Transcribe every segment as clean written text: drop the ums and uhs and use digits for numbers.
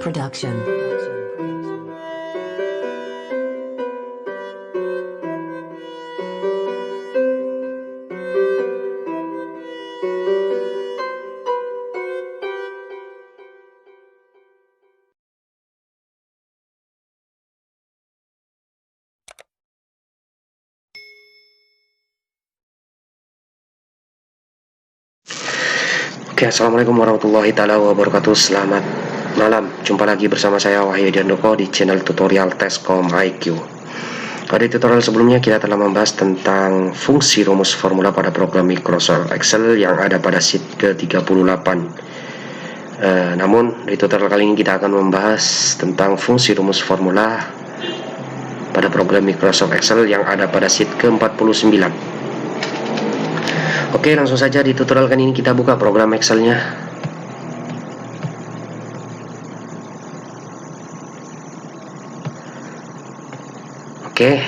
Production. Oke, assalamualaikum warahmatullahi taala wabarakatuh. Selamat malam, jumpa lagi bersama saya Wahyu Diandoko di channel tutorial Tescom IQ. Pada tutorial sebelumnya kita telah membahas tentang fungsi rumus formula pada program Microsoft Excel yang ada pada sheet ke-38. Namun di tutorial kali ini kita akan membahas tentang fungsi rumus formula pada program Microsoft Excel yang ada pada sheet ke-49. Oke, langsung saja di tutorial kali ini kita buka program Excel-nya. Oke,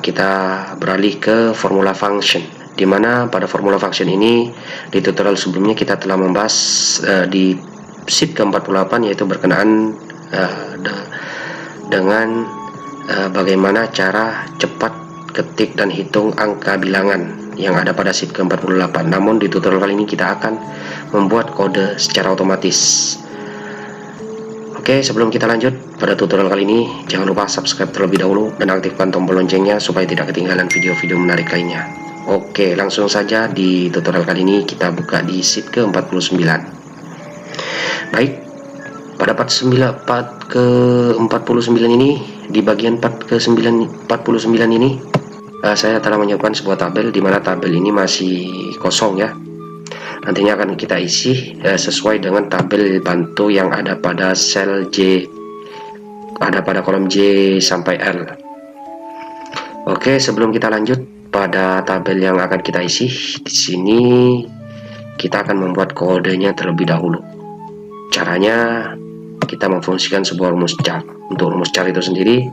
kita beralih ke formula function, di mana pada formula function ini di tutorial sebelumnya kita telah membahas di sheet ke-48, yaitu berkenaan dengan bagaimana cara cepat ketik dan hitung angka bilangan yang ada pada sheet ke-48. Namun di tutorial kali ini kita akan membuat kode secara otomatis. Oke, sebelum kita lanjut pada tutorial kali ini, jangan lupa subscribe terlebih dahulu dan aktifkan tombol loncengnya supaya tidak ketinggalan video-video menarik lainnya. Oke, langsung saja di tutorial kali ini kita buka di sheet ke-49. Baik, pada part ke-49 ini, di bagian part ke-49 ini saya telah menyiapkan sebuah tabel, di mana tabel ini masih kosong ya. Nantinya akan kita isi sesuai dengan tabel bantu yang ada pada sel J, ada pada kolom J sampai L. Oke, sebelum kita lanjut pada tabel yang akan kita isi, di sini kita akan membuat kodenya terlebih dahulu. Caranya kita memfungsikan sebuah rumus char. Untuk rumus char itu sendiri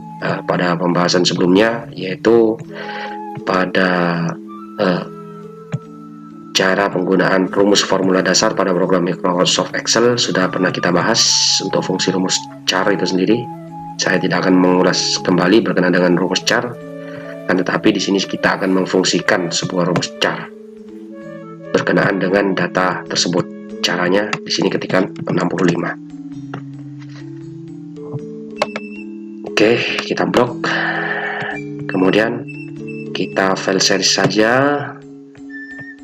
pada pembahasan sebelumnya, yaitu pada cara penggunaan rumus formula dasar pada program Microsoft Excel sudah pernah kita bahas. Untuk fungsi rumus char itu sendiri saya tidak akan mengulas kembali berkenaan dengan rumus char, tetapi di sini kita akan memfungsikan sebuah rumus char berkenaan dengan data tersebut. Caranya di sini ketikkan 65. Oke, kita blok, kemudian kita file series saja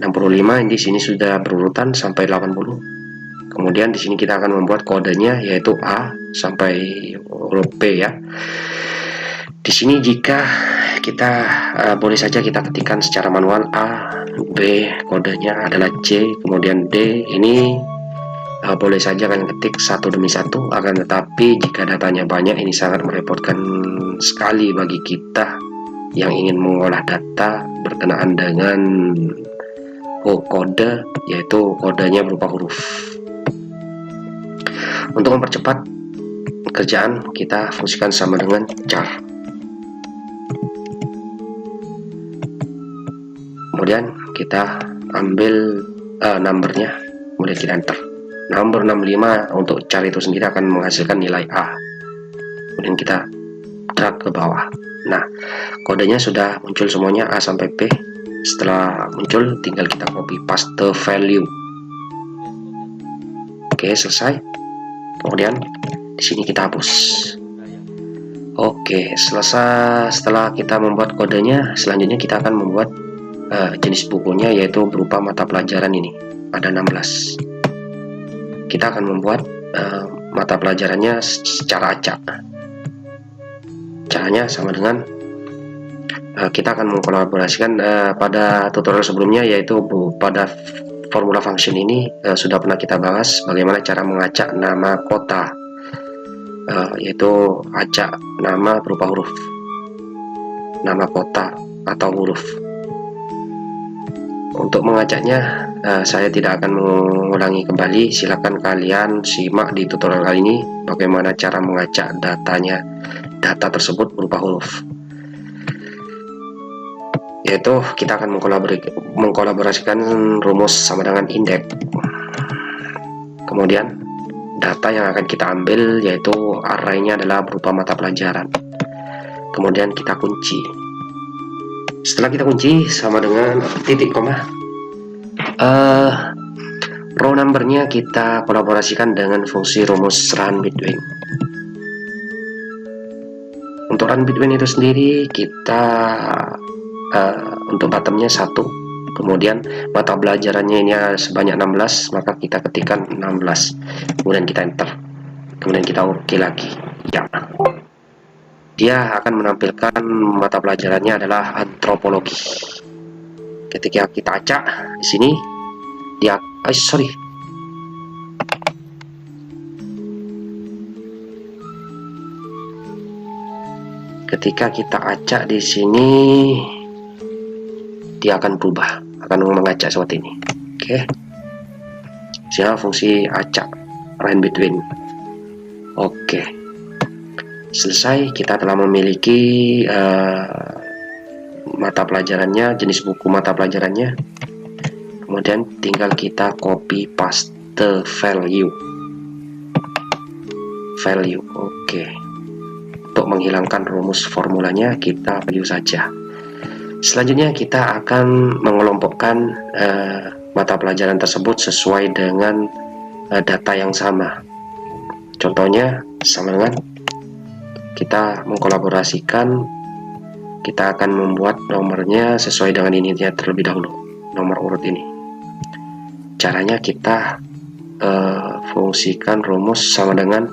65. Di sini sudah berurutan sampai 80. Kemudian di sini kita akan membuat kodenya, yaitu A sampai huruf B ya. Di sini jika kita boleh saja kita ketikkan secara manual A, B, kodenya adalah C, kemudian D. Ini boleh saja kalian ketik satu demi satu, akan tetapi jika datanya banyak ini sangat merepotkan sekali bagi kita yang ingin mengolah data berkenaan dengan kode, yaitu kodenya berupa huruf. Untuk mempercepat kerjaan, kita fungsikan sama dengan char. Kemudian kita ambil numbernya, kemudian kita enter. Nomor 65 untuk char itu sendiri akan menghasilkan nilai A. Kemudian kita drag ke bawah. Nah, kodenya sudah muncul semuanya A sampai P. Setelah muncul, tinggal kita copy paste value. Oke, selesai. Kemudian di sini kita hapus. Oke, selesai. Setelah kita membuat kodenya, selanjutnya kita akan membuat jenis bukunya, yaitu berupa mata pelajaran ini. Ada 16. Kita akan membuat mata pelajarannya secara acak. Caranya sama dengan kita akan mengkolaborasikan pada tutorial sebelumnya, yaitu pada formula function ini sudah pernah kita bahas bagaimana cara mengacak nama kota, yaitu acak nama berupa huruf, nama kota atau huruf. Untuk mengacaknya saya tidak akan mengulangi kembali. Silakan kalian simak di tutorial kali ini bagaimana cara mengacak data tersebut berupa huruf, yaitu kita akan mengkolaborasikan rumus sama dengan indeks. Kemudian data yang akan kita ambil, yaitu arraynya adalah berupa mata pelajaran. Kemudian kita kunci. Setelah kita kunci sama dengan titik koma, row numbernya kita kolaborasikan dengan fungsi rumus run between. Untuk run between itu sendiri kita untuk bottomnya 1, kemudian mata pelajarannya ini sebanyak 16, maka kita ketikkan 16, kemudian kita enter, kemudian kita oke lagi. Ya, dia akan menampilkan mata pelajarannya adalah antropologi. Ketika kita acak di sini, dia ketika kita acak di sini, dia akan berubah, akan mengacak seperti ini. Oke, siapa fungsi acak run between. Oke, selesai. Kita telah memiliki mata pelajarannya, jenis buku mata pelajarannya. Kemudian tinggal kita copy paste value. Oke, untuk menghilangkan rumus formulanya kita value saja. Selanjutnya kita akan mengelompokkan mata pelajaran tersebut sesuai dengan data yang sama. Contohnya sama dengan kita mengkolaborasikan, kita akan membuat nomornya sesuai dengan ini ya, terlebih dahulu nomor urut ini. Caranya kita fungsikan rumus sama dengan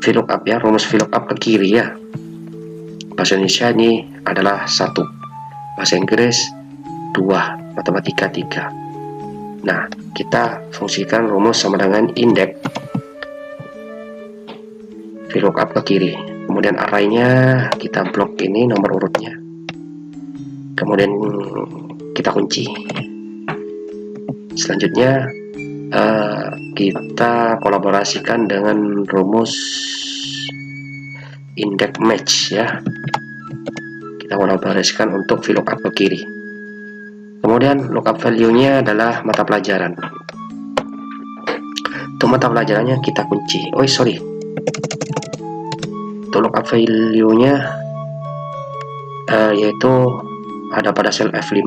VLOOKUP ya, rumus VLOOKUP ke kiri ya. Bahasa Indonesia ini adalah 1, bahasa Inggris 2, matematika 3. Nah, kita fungsikan rumus sama dengan index VLOOKUP ke kiri, kemudian arraynya kita blok ini nomor urutnya, kemudian kita kunci. Selanjutnya kita kolaborasikan dengan rumus index match ya, kita kolaborasikan untuk VLOOKUP ke kiri. Kemudian lookup value-nya adalah mata pelajaran. Untuk mata pelajarannya kita kunci. Untuk lookup value-nya yaitu ada pada sel F5.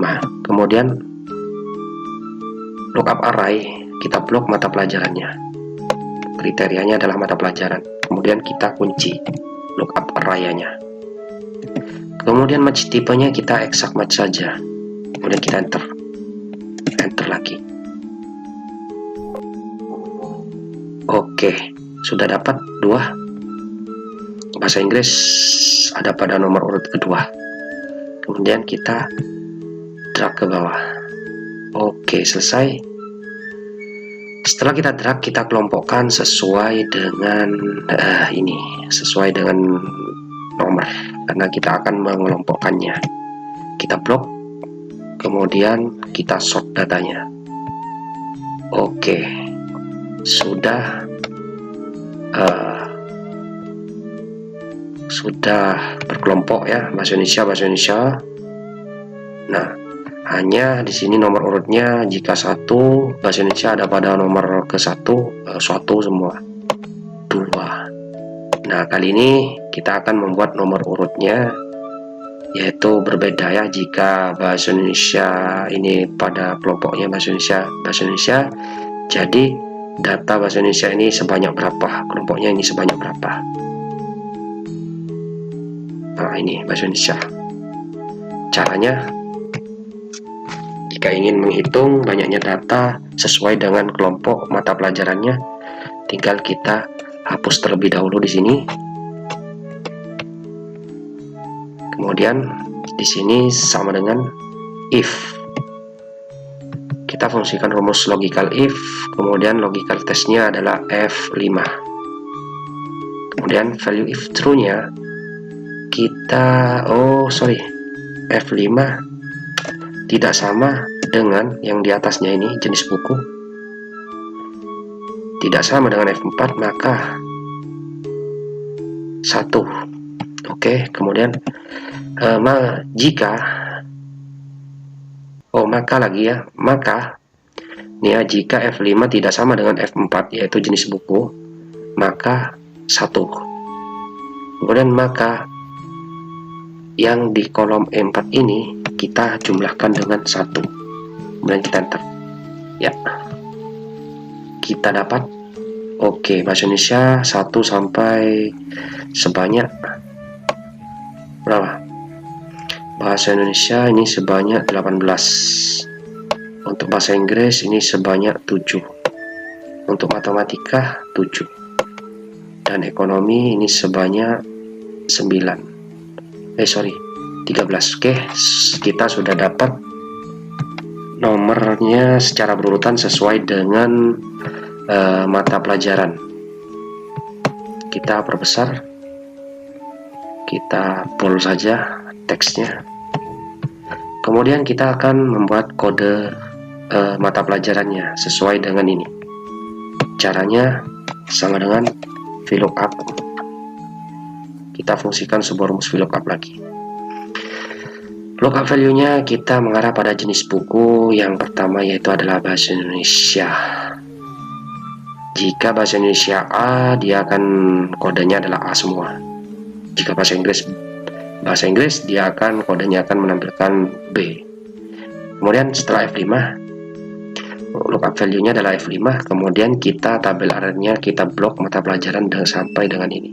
Kemudian lookup array kita blok mata pelajarannya. Kriterianya adalah mata pelajaran. Kemudian kita kunci lookup array-nya. Kemudian match tipenya kita exact match saja. Kemudian kita enter lagi. Oke, sudah dapat 2. Bahasa Inggris ada pada nomor urut kedua. Kemudian kita drag ke bawah. Oke, selesai. Setelah kita drag, kita kelompokkan sesuai dengan sesuai dengan nomor, karena kita akan mengelompokkannya. Kita blok, kemudian kita sort datanya. Oke, sudah berkelompok ya, bahasa Indonesia. Nah, hanya di sini nomor urutnya jika 1, bahasa Indonesia ada pada nomor ke-1 suatu semua 2. Nah, kali ini kita akan membuat nomor urutnya yaitu berbeda ya. Jika bahasa Indonesia ini pada kelompoknya bahasa Indonesia, jadi data bahasa Indonesia ini sebanyak berapa, kelompoknya ini sebanyak berapa. Nah, ini bahasa Indonesia. Caranya, jika ingin menghitung banyaknya data sesuai dengan kelompok mata pelajarannya, tinggal kita hapus terlebih dahulu di sini. Kemudian di sini sama dengan if. Kita fungsikan rumus logical if, kemudian logical testnya adalah F5. Kemudian value if true-nya kita F5 tidak sama dengan yang di atasnya ini, jenis buku tidak sama dengan F4, maka 1. Oke, kemudian maka Nih ya, jika F5 tidak sama dengan F4 yaitu jenis buku, maka 1. Kemudian maka yang di kolom E4 ini kita jumlahkan dengan 1. Kemudian kita enter. Ya. Kita dapat oke, bahasa Indonesia 1 sampai sebanyak berapa? Bahasa Indonesia ini sebanyak 18. Untuk bahasa Inggris ini sebanyak 7. Untuk matematika 7. Dan ekonomi ini sebanyak 9. 13. Oke, kita sudah dapat nomornya secara berurutan sesuai dengan mata pelajaran. Kita perbesar, kita bold saja teksnya. Kemudian kita akan membuat kode mata pelajarannya sesuai dengan ini. Caranya sama dengan VLOOKUP. Kita fungsikan sebuah rumus VLOOKUP lagi. Lookup value-nya kita mengarah pada jenis buku. Yang pertama yaitu adalah bahasa Indonesia. Jika bahasa Indonesia A, dia akan kodenya adalah A semua. Jika bahasa Inggris dia akan kodenya akan menampilkan B. Kemudian setelah F5, lookup value-nya adalah F5. Kemudian kita tabel arraynya kita blok mata pelajaran sampai dengan ini.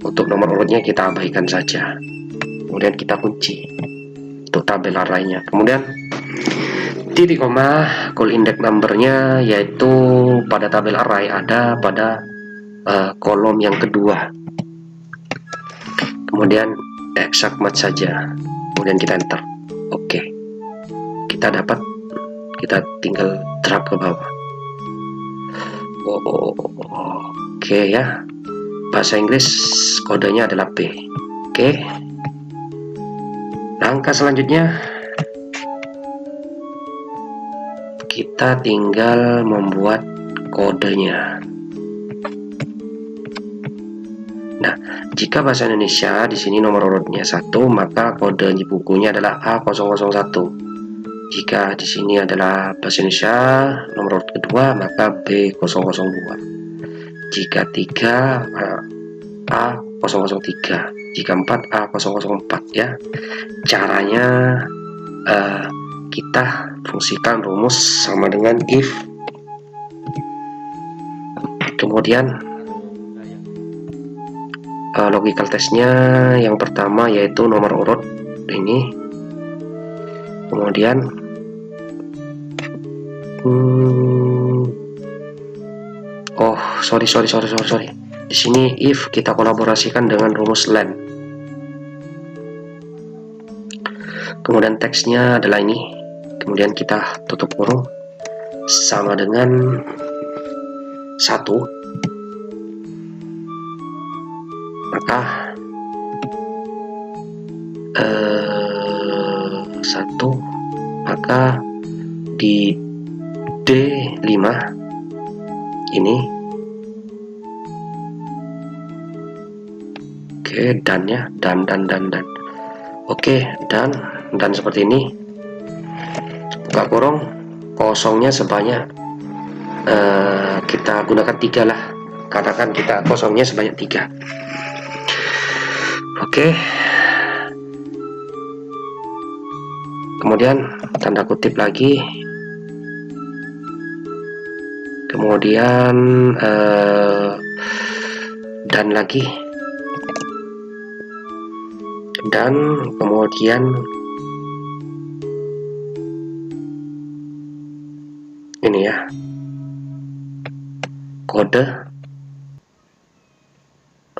Untuk nomor urutnya kita abaikan saja. Kemudian kita kunci untuk tabel arraynya. Kemudian titik koma call index number-nya yaitu pada tabel array ada pada kolom yang kedua. Kemudian exact match saja. Kemudian kita enter. Oke. Kita dapat, kita tinggal drag ke bawah. Oke ya. Bahasa Inggris kodenya adalah B. Oke. Langkah selanjutnya kita tinggal membuat kodenya. Nah, jika bahasa Indonesia di sini nomor urutnya 1, maka kode bukunya adalah A001. Jika di sini adalah bahasa Indonesia nomor urut kedua, maka B002. Jika 3 A003. Jika 4 A004 ya. Caranya kita fungsikan rumus sama dengan if. Kemudian logical testnya yang pertama yaitu nomor urut ini. Kemudian sorry. Di sini if kita kolaborasikan dengan rumus len. Kemudian teksnya adalah ini. Kemudian kita tutup kurung sama dengan 1. Maka 1, maka di D5 ini oke, dan ya, dan oke, dan seperti ini. Buka kurung, kosongnya sebanyak kita gunakan 3 lah, katakan kita kosongnya sebanyak 3. Oke. Kemudian tanda kutip lagi. Kemudian dan lagi. Dan kemudian ini ya. Kode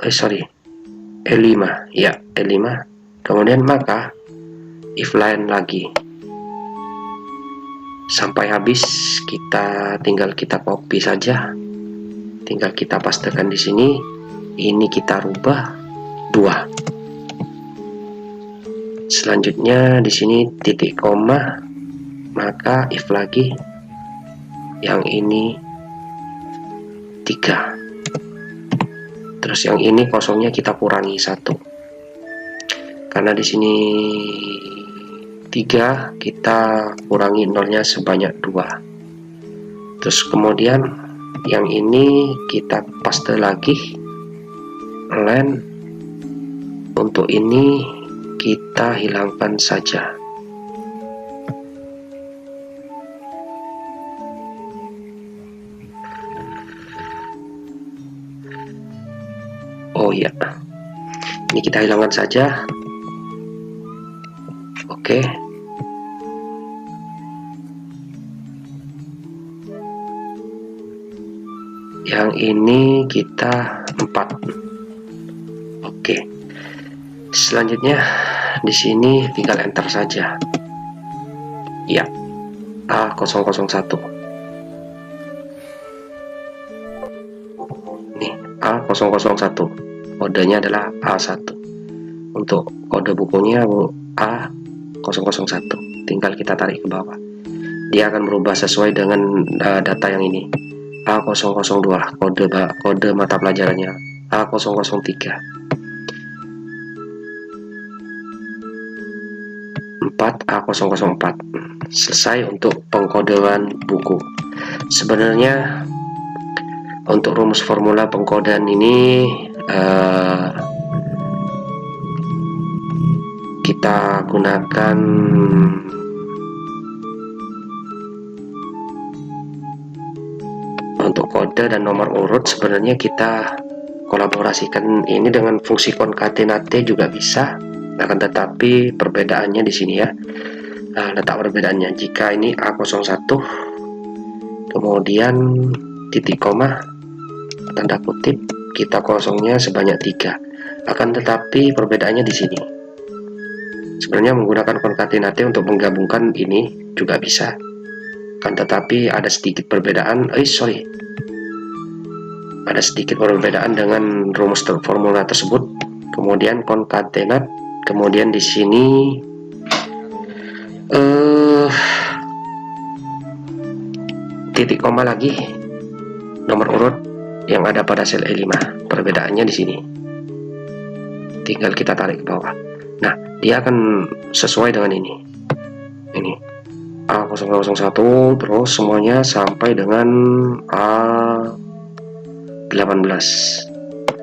E5 ya, E5. Kemudian maka if line lagi sampai habis. Tinggal kita copy saja, tinggal kita pastekan di sini. Ini kita rubah 2. Selanjutnya di sini titik koma, maka if lagi yang ini 3. Terus yang ini kosongnya kita kurangi 1. Karena di sini 3, kita kurangi nolnya sebanyak 2. Terus kemudian yang ini kita paste lagi len. Untuk ini kita hilangkan saja. Oh ya, ini kita hilangkan saja. Oke. Yang ini kita 4. Oke. Selanjutnya di sini tinggal enter saja. Ya, A001. Nih, A001. Kodenya adalah A1. Untuk kode bukunya A001. Tinggal kita tarik ke bawah. Dia akan berubah sesuai dengan data yang ini. A002 kode mata pelajarannya. A003. 4A004. Selesai untuk pengkodean buku. Sebenarnya untuk rumus formula pengkodean ini kita gunakan untuk kode dan nomor urut. Sebenarnya kita kolaborasikan ini dengan fungsi concatenate juga bisa. Akan tetapi perbedaannya di sini ya, letak perbedaannya. Jika ini A01 kemudian titik koma tanda kutip, kita kosongnya sebanyak 3. Akan tetapi perbedaannya di sini. Sebenarnya menggunakan concatenate untuk menggabungkan ini juga bisa. Akan tetapi ada sedikit perbedaan. Ada sedikit perbedaan dengan rumus formula tersebut. Kemudian concatenate. Kemudian di sini titik koma lagi nomor urut yang ada pada sel E5. Perbedaannya di sini. Tinggal kita tarik ke bawah. Nah, dia akan sesuai dengan ini. Ini A001 terus semuanya sampai dengan A18.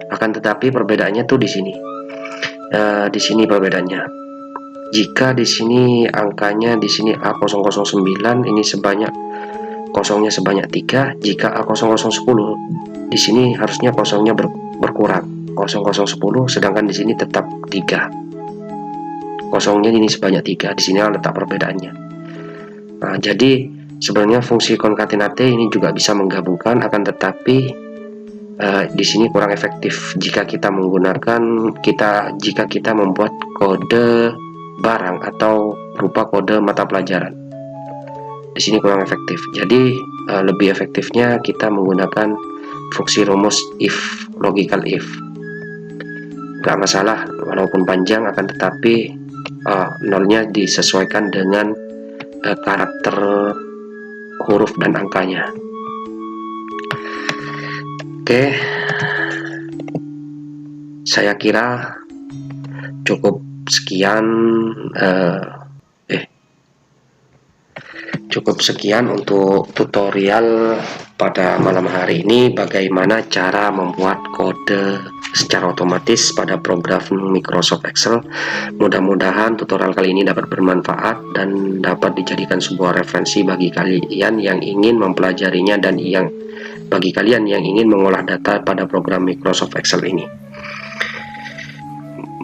Akan tetapi perbedaannya tuh di sini. Di sini perbedaannya. Jika di sini angkanya di sini A009 ini kosongnya sebanyak 3. Jika A0010 di sini harusnya kosongnya berkurang 0010, sedangkan di sini tetap 3. Kosongnya ini sebanyak 3. Di sini letak perbedaannya. Nah, jadi sebenarnya fungsi concatenate ini juga bisa menggabungkan, akan tetapi di sini kurang efektif jika kita membuat kode barang atau berupa kode mata pelajaran. Di sini kurang efektif. Jadi lebih efektifnya kita menggunakan fungsi rumus if, logical if. Gak masalah walaupun panjang, akan tetapi nolnya disesuaikan dengan karakter huruf dan angkanya. Oke, saya kira cukup sekian untuk tutorial pada malam hari ini, bagaimana cara membuat kode secara otomatis pada program Microsoft Excel. Mudah-mudahan tutorial kali ini dapat bermanfaat dan dapat dijadikan sebuah referensi bagi kalian yang ingin mempelajarinya dan bagi kalian yang ingin mengolah data pada program Microsoft Excel ini.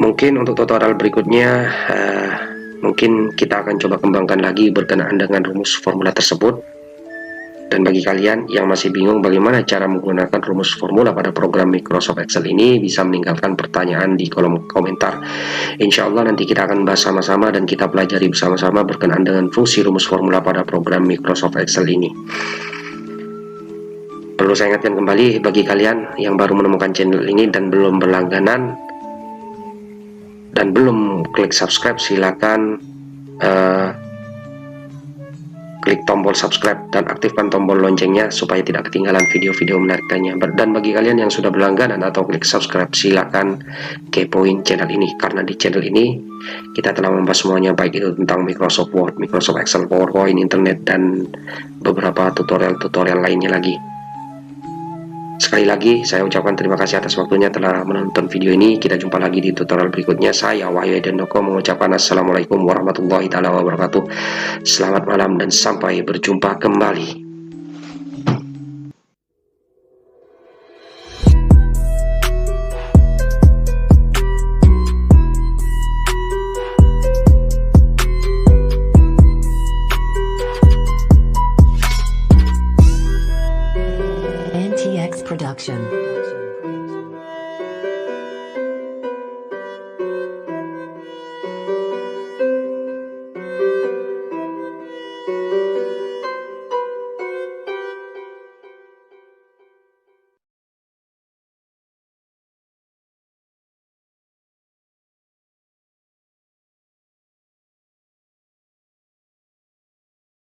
Mungkin untuk tutorial berikutnya mungkin kita akan coba kembangkan lagi berkenaan dengan rumus formula tersebut. Dan bagi kalian yang masih bingung bagaimana cara menggunakan rumus formula pada program Microsoft Excel ini, bisa meninggalkan pertanyaan di kolom komentar. Insya Allah nanti kita akan bahas sama-sama dan kita pelajari bersama-sama berkenaan dengan fungsi rumus formula pada program Microsoft Excel ini. Perlu saya ingatkan kembali bagi kalian yang baru menemukan channel ini dan belum berlangganan dan belum klik subscribe, silakan klik tombol subscribe dan aktifkan tombol loncengnya supaya tidak ketinggalan video-video menarik lainnya. Dan bagi kalian yang sudah berlangganan atau klik subscribe, silakan kepoin channel ini, karena di channel ini kita telah membahas semuanya, baik itu tentang Microsoft Word, Microsoft Excel, PowerPoint, internet, dan beberapa tutorial-tutorial lainnya lagi. Sekali lagi saya ucapkan terima kasih atas waktunya telah menonton video ini. Kita jumpa lagi di tutorial berikutnya. Saya Wahyu Edendoko mengucapkan assalamualaikum warahmatullahi wabarakatuh. Selamat malam dan sampai berjumpa kembali. NTX Production.